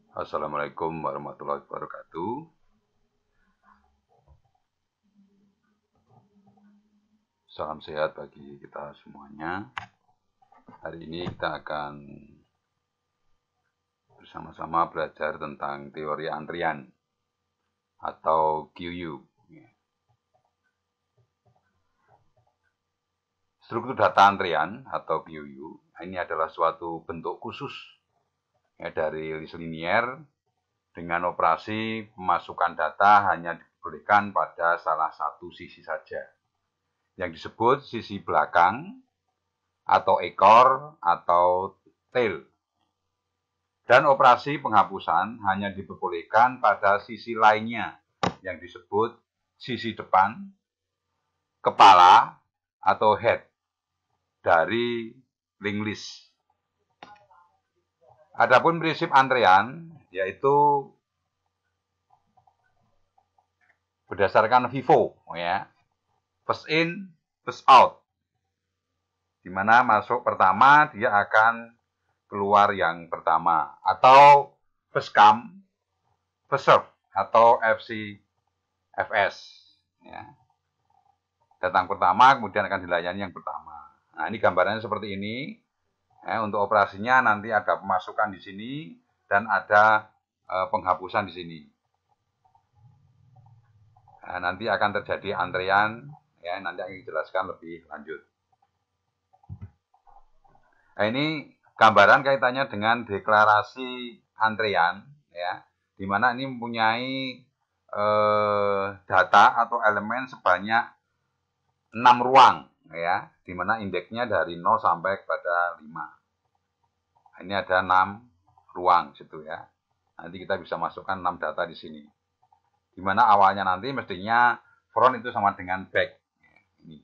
Assalamualaikum warahmatullahi wabarakatuh. Salam sehat bagi kita semuanya. Hari ini kita akan bersama-sama belajar tentang teori antrian atau QU. Struktur data antrian atau QU ini adalah suatu bentuk khusus dari list linier dengan operasi pemasukan data hanya dibolehkan pada salah satu sisi saja, yang disebut sisi belakang atau ekor atau tail. Dan operasi penghapusan hanya diperbolehkan pada sisi lainnya yang disebut sisi depan, kepala atau head dari linked list. Adapun prinsip antrean yaitu berdasarkan FIFO, ya, first in, first out, di mana masuk pertama dia akan keluar yang pertama, atau first come, first serve, atau FCFS. Ya. Datang pertama, kemudian akan dilayani yang pertama. Nah, ini gambarannya seperti ini. Untuk operasinya nanti ada pemasukan di sini dan ada penghapusan di sini. Nah, nanti akan terjadi antrean, ya, nanti akan dijelaskan lebih lanjut. Nah, ini gambaran kaitannya dengan deklarasi antrean, ya, di mana ini mempunyai data atau elemen sebanyak 6 ruang, ya, di mana indeksnya dari 0 sampai kepada 5. Ini ada 6 ruang situ, ya. Nanti kita bisa masukkan 6 data di sini. Di mana awalnya nanti mestinya front itu sama dengan back. Ini.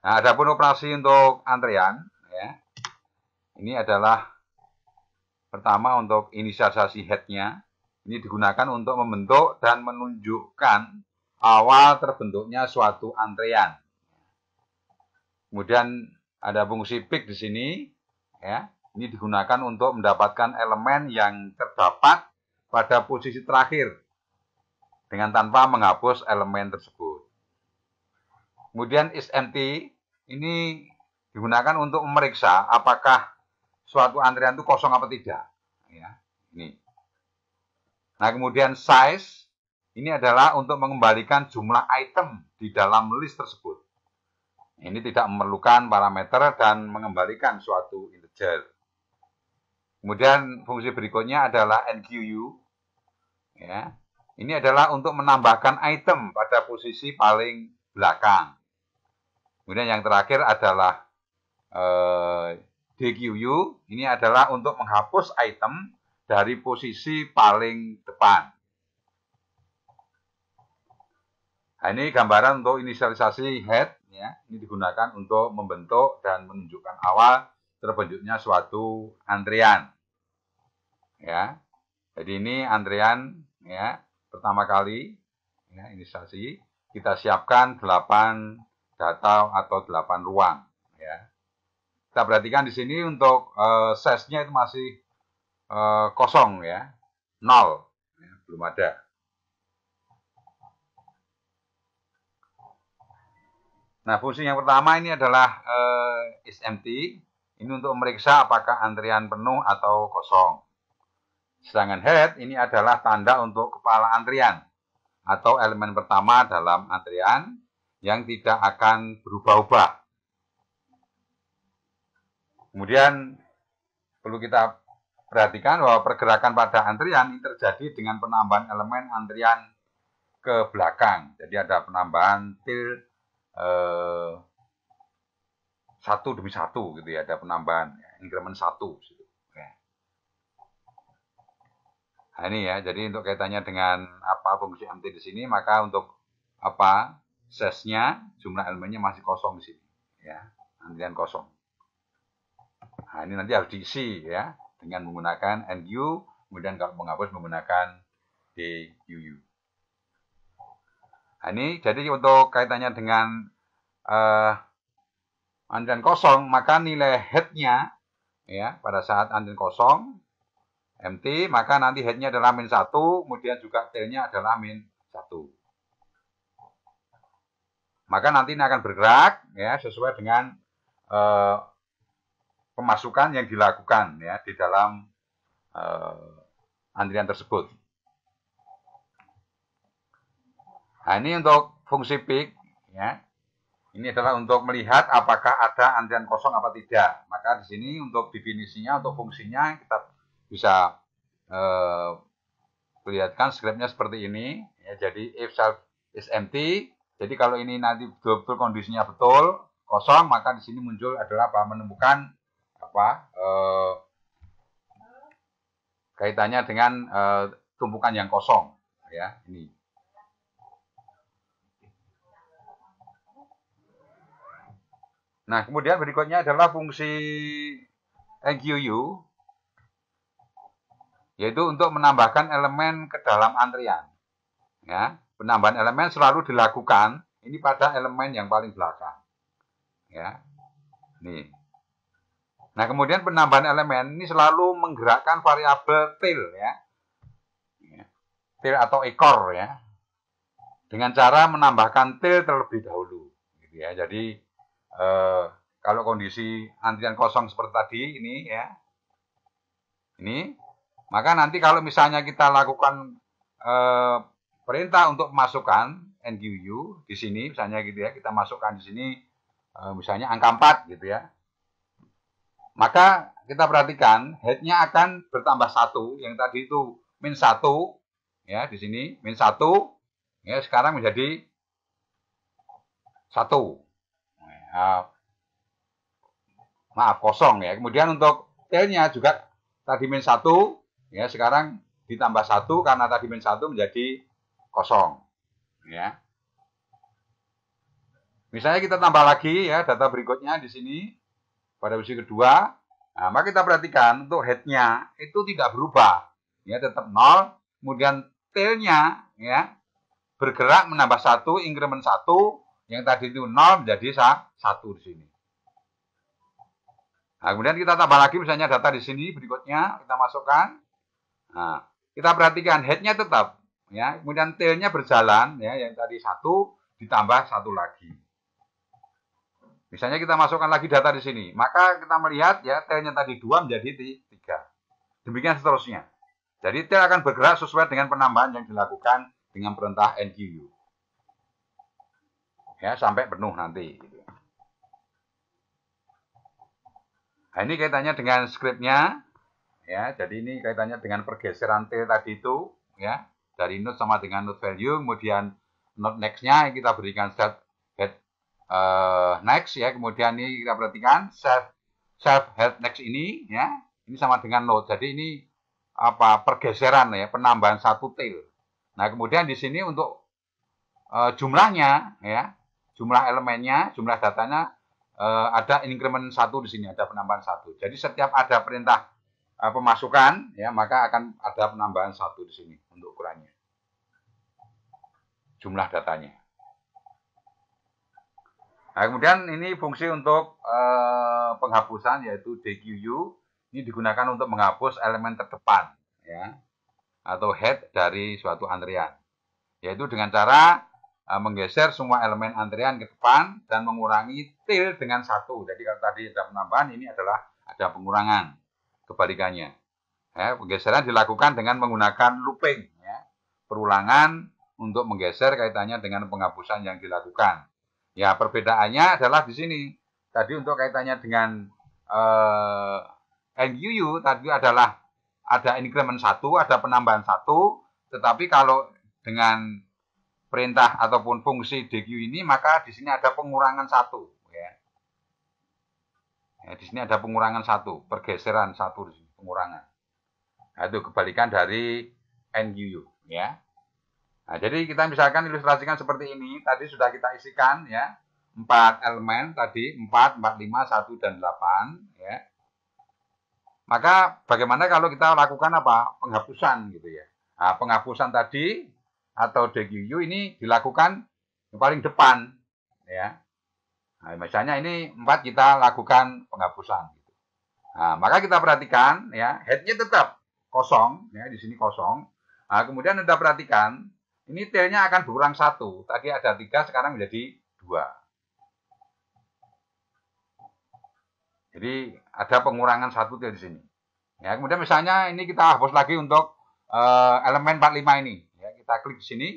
Nah, adapun operasi untuk antrean, ya, ini adalah pertama untuk inisialisasi head-nya. Ini digunakan untuk membentuk dan menunjukkan awal terbentuknya suatu antrean. Kemudian ada fungsi pick di sini, ya. Ini digunakan untuk mendapatkan elemen yang terdapat pada posisi terakhir dengan tanpa menghapus elemen tersebut. Kemudian is empty ini digunakan untuk memeriksa apakah suatu antrean itu kosong apa tidak. Ya, ini. Nah, kemudian size ini adalah untuk mengembalikan jumlah item di dalam list tersebut. Ini tidak memerlukan parameter dan mengembalikan suatu integer. Kemudian fungsi berikutnya adalah NQU. Ya, ini adalah untuk menambahkan item pada posisi paling belakang. Kemudian yang terakhir adalah DQU. Ini adalah untuk menghapus item dari posisi paling depan. Nah, ini gambaran untuk inisialisasi head, ya. Ini digunakan untuk membentuk dan menunjukkan awal terbentuknya suatu antrean. Ya. Jadi ini antrean, ya, pertama kali, ya, inisialisasi. Kita siapkan 8 data atau 8 ruang, ya. Kita perhatikan di sini untuk size-nya itu masih kosong, ya, 0, ya, belum ada. Nah, fungsi yang pertama ini adalah is empty. Ini untuk memeriksa apakah antrian penuh atau kosong. Sedangkan head ini adalah tanda untuk kepala antrian atau elemen pertama dalam antrian yang tidak akan berubah-ubah. Kemudian perlu kita perhatikan bahwa pergerakan pada antrian ini terjadi dengan penambahan elemen antrian ke belakang. Jadi ada penambahan til satu demi satu gitu ya, ada penambahan increment 1 gitu. Nah, ini ya, jadi untuk kaitannya dengan apa fungsi empty di sini, maka untuk apa size-nya, jumlah elemennya masih kosong di sini, ya, antrian kosong. Nah, ini nanti harus diisi ya dengan menggunakan NQ, kemudian kalau menghapus menggunakan DQU. Nah, ini jadi untuk kaitannya dengan antrian kosong, maka nilai head-nya ya pada saat antrian kosong empty, maka nanti headnya adalah min 1, kemudian juga tailnya adalah min 1. Maka nanti ini akan bergerak ya sesuai dengan pemasukan yang dilakukan ya di dalam antrian tersebut. Nah, ini untuk fungsi peak ya. Ini adalah untuk melihat apakah ada antrian kosong apa tidak. Maka di sini untuk definisinya, untuk fungsinya kita bisa perlihatkan scriptnya seperti ini. Ya, jadi if self is empty, jadi kalau ini nanti betul-betul kondisinya betul kosong, maka di sini muncul adalah apa? Menemukan apa? Kaitannya dengan tumpukan yang kosong. Ya, ini. Nah, kemudian berikutnya adalah fungsi NQU, yaitu untuk menambahkan elemen ke dalam antrian. Ya, penambahan elemen selalu dilakukan ini pada elemen yang paling belakang. Ya, nih. Nah, kemudian penambahan elemen ini selalu menggerakkan variabel tail, ya, tail atau ekor, ya, dengan cara menambahkan tail terlebih dahulu. Gitu ya. Jadi kalau kondisi antrian kosong seperti tadi ini ya, ini, maka nanti kalau misalnya kita lakukan perintah untuk masukkan NQU di sini, misalnya gitu ya, kita masukkan di sini misalnya angka 4 gitu ya, maka kita perhatikan headnya akan bertambah 1, yang tadi itu min 1 ya, di sini min 1 ya, sekarang menjadi 1. Maaf, kosong ya. Kemudian untuk tailnya juga tadi min 1 ya, sekarang ditambah 1 karena tadi min 1 menjadi kosong ya. Misalnya kita tambah lagi ya data berikutnya di sini pada posisi kedua. Nah, maka kita perhatikan untuk headnya itu tidak berubah ya, tetap 0. Kemudian tailnya ya bergerak menambah 1, increment 1, yang tadi itu 0 menjadi 1 di sini. Nah, kemudian kita tambah lagi misalnya data di sini berikutnya kita masukkan. Nah, kita perhatikan headnya tetap ya, kemudian tailnya berjalan ya, yang tadi 1 ditambah 1 lagi. Misalnya kita masukkan lagi data di sini, maka kita melihat ya tailnya tadi 2 menjadi 3. Demikian seterusnya. Jadi tail akan bergerak sesuai dengan penambahan yang dilakukan dengan perintah NQU. Ya, sampai penuh nanti. Nah, ini kaitannya dengan scriptnya. Ya, jadi ini kaitannya dengan pergeseran tail tadi itu. Ya, dari node sama dengan node value. Kemudian node next-nya kita berikan set head next. Ya, kemudian ini kita perhatikan self head next ini. Ya, ini sama dengan node. Jadi ini apa pergeseran ya, penambahan 1 tail. Nah, kemudian di sini untuk jumlahnya ya, jumlah elemennya, jumlah datanya ada increment 1 di sini, ada penambahan 1. Jadi setiap ada perintah pemasukan ya, maka akan ada penambahan 1 di sini untuk ukurannya. Jumlah datanya. Nah, kemudian ini fungsi untuk penghapusan yaitu DQU. Ini digunakan untuk menghapus elemen terdepan ya, atau head dari suatu antrian. Yaitu dengan cara menggeser semua elemen antrian ke depan dan mengurangi tail dengan 1. Jadi kalau tadi ada penambahan, ini adalah ada pengurangan. Kebalikannya. Ya, penggeseran dilakukan dengan menggunakan looping. Ya, perulangan untuk menggeser kaitannya dengan penghapusan yang dilakukan. Ya, perbedaannya adalah di sini. Tadi untuk kaitannya dengan NQU, tadi adalah ada increment 1, ada penambahan 1. Tetapi kalau dengan perintah ataupun fungsi DQ ini, maka di sini ada pengurangan 1 ya. Ya, di sini ada pengurangan 1, pergeseran 1 di sini, pengurangan. Nah, itu kebalikan dari NQU ya. Nah, jadi kita misalkan ilustrasikan seperti ini, tadi sudah kita isikan ya, 4 elemen tadi, 4, 4, 5, 1 dan 8 ya. Maka bagaimana kalau kita lakukan apa? Penghapusan gitu ya. Nah, penghapusan tadi atau DQU ini dilakukan yang paling depan ya. Nah, misalnya ini 4 kita lakukan penghapusan gitu. Nah, maka kita perhatikan ya, headnya tetap kosong, ya, di sini kosong. Nah, kemudian Anda perhatikan, ini tailnya akan berkurang 1. Tadi ada 3, sekarang menjadi 2. Jadi ada pengurangan 1 tail di sini. Ya, kemudian misalnya ini kita hapus lagi untuk elemen 45 ini. Ya, kita klik di sini.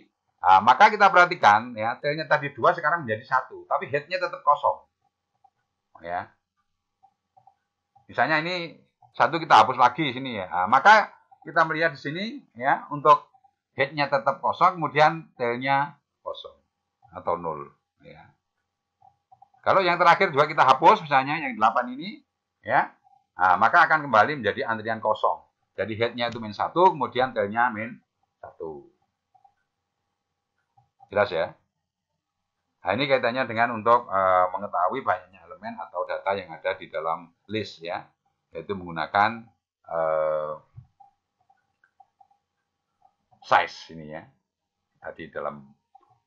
Nah, maka kita perhatikan, ya, tailnya tadi 2, sekarang menjadi 1. Tapi headnya tetap kosong. Ya. Misalnya ini 1 kita hapus lagi di sini ya. Nah, maka kita melihat di sini ya, untuk headnya tetap kosong, kemudian tailnya kosong atau 0 ya. Kalau yang terakhir juga kita hapus, misalnya yang 8 ini ya, nah, maka akan kembali menjadi antrian kosong. Jadi headnya itu min 1, kemudian tailnya min 1. Jelas ya? Nah, ini kaitannya dengan untuk mengetahui banyaknya elemen atau data yang ada di dalam list ya, yaitu menggunakan size ini ya, di dalam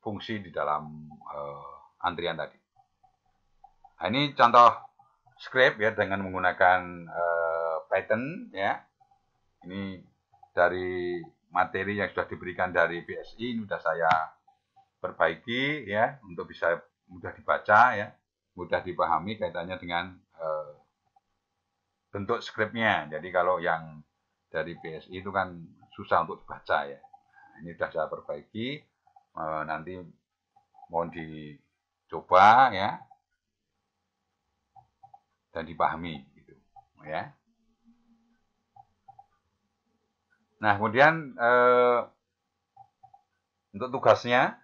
fungsi di dalam antrian tadi. Nah, ini contoh script ya dengan menggunakan Python ya. Ini dari materi yang sudah diberikan dari BSI, ini sudah saya perbaiki ya untuk bisa mudah dibaca ya, mudah dipahami kaitannya dengan bentuk skripnya. Jadi kalau yang dari BSI itu kan susah untuk dibaca ya. Ini sudah saya perbaiki, nanti mohon dicoba ya dan dipahami gitu ya. Nah, kemudian untuk tugasnya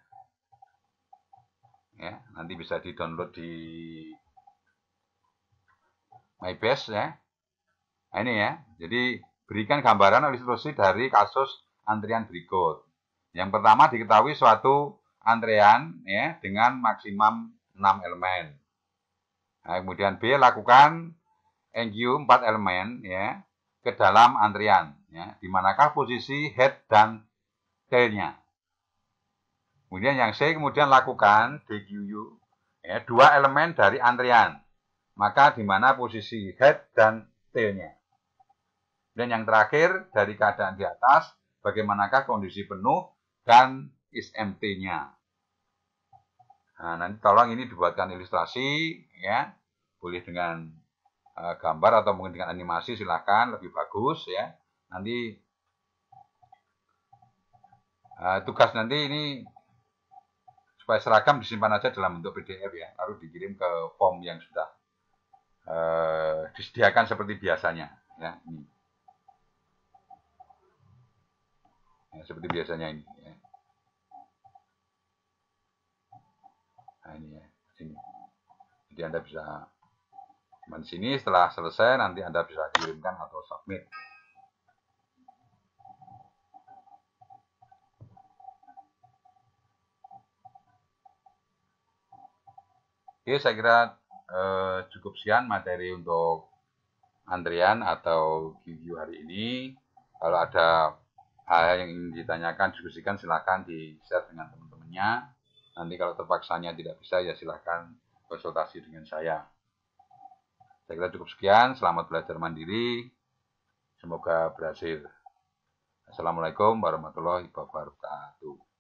ya, nanti bisa di-download di MyBase ya. Nah, ini ya. Jadi berikan gambaran ilustrasi dari kasus antrian berikut. Yang pertama, diketahui suatu antrian ya dengan maksimum 6 elemen. Nah, kemudian B, lakukan NQ 4 elemen ya ke dalam antrian ya, di manakah posisi head dan tailnya. Kemudian yang C, kemudian lakukan DQU ya, 2 elemen dari antrian, maka di mana posisi head dan tailnya. Dan yang terakhir, dari keadaan di atas, bagaimanakah kondisi penuh dan is empty-nya. Nah, nanti tolong ini dibuatkan ilustrasi ya, boleh dengan gambar atau mungkin dengan animasi, silahkan, lebih bagus ya. Nanti tugas nanti ini supaya seragam disimpan aja dalam bentuk PDF ya, lalu dikirim ke form yang sudah disediakan seperti biasanya ya. Ini. Ya, seperti biasanya ini ya. Nah, ini ya, sini. Jadi Anda bisa simpan sini, setelah selesai nanti Anda bisa kirimkan atau submit. Oke, saya kira cukup sekian materi untuk antrian atau QQ hari ini. Kalau ada hal yang ingin ditanyakan, diskusikan, silakan di-share dengan teman-temannya. Nanti kalau terpaksanya tidak bisa, ya silakan konsultasi dengan saya. Saya kira cukup sekian. Selamat belajar mandiri. Semoga berhasil. Assalamualaikum warahmatullahi wabarakatuh.